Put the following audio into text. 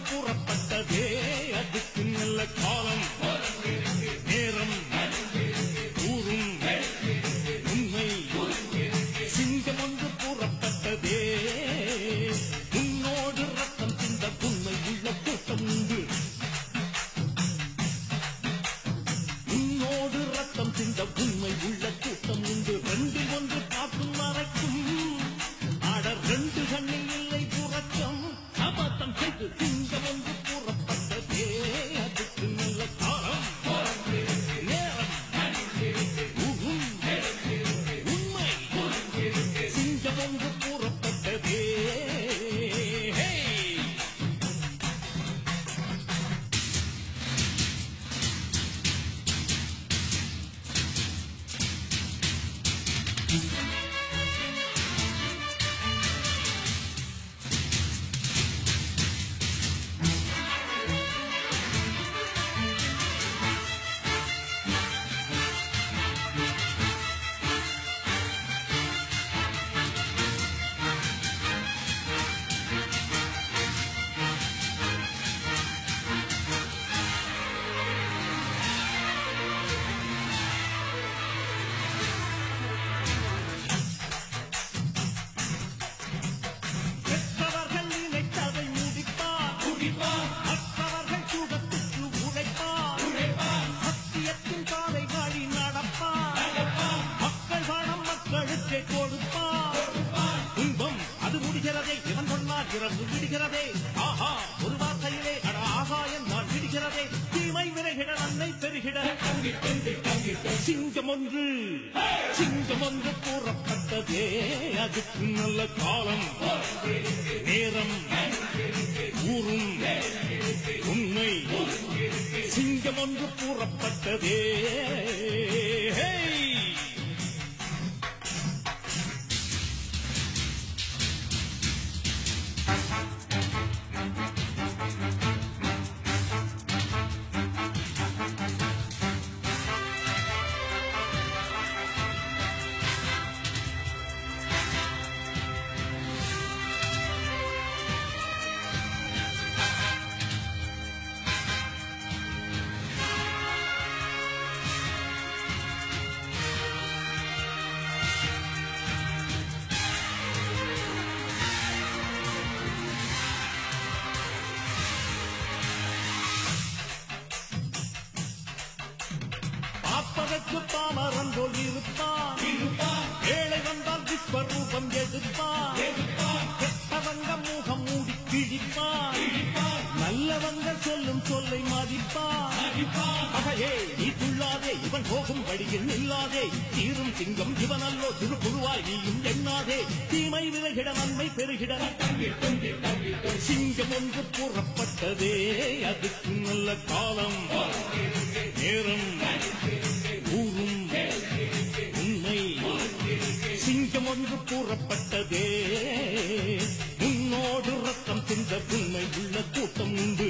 கூறப்பட்டதே அதுக்கு நல்ல காலம் நேரம் ஊரும் உண்மை சிங்கம் ஒன்று கூறப்பட்டதே உன்னோடு ரத்தம் சிந்த உண்மை உள்ள கூட்டம் உண்டு உன்னோடு ரத்தம் சிந்த உண்மை உள்ள கூட்டம் உண்டு ரெண்டில் ஒன்று காக்கும் மறைக்கும் ஆடர் ரெண்டு கண்ணில் இல்லை புறச்சம் அபத்தம் செய்து சிங்கம் ஒன்று கூறப்பட்டதே அதுக்கு நல்ல காலம் நேரம் உண்மை சிங்கம் ஒன்று கூறப்பட்டதே விடுகிறதே ஆஹா ஒரு வார்த்தையிலே அட ஆகாயம் நான் விடுகிறதே தீமை விரைகிட நன்மை பெருகிட சிங்கம் ஒன்று கூறப்பட்டதே அதுக்கு நல்ல காலம் நேரம் ஊரும் உண்மை சிங்கம் ஒன்று கூறப்பட்டதே பாமரன் போல் இருப்பான் ஏழை வந்தால் விஸ்வரூபம் எடுப்பான் கெட்டவங்க முகம் மூடி கிழிப்பான் நல்லவங்க சொல்லும் சொல்லை மதிப்பான் அகையே நீ துள்ளாதே இவன் போகும் வழியில் நில்லாதே தீரும் சிங்கம் இவன் அல்லோ திருப்புருவாய் நீயும் எண்ணாதே தீமை விலகிட நன்மை பெருகிட சிங்கம் ஒன்று கூறப்பட்டதே அதுக்கு நல்ல காலம் நேரம் ஊரும் உண்மை சிங்கம் ஒன்று கூறப்பட்டதே உன்னோடு ரத்தம் சிந்த உண்மை உள்ள கூட்டம் உண்டு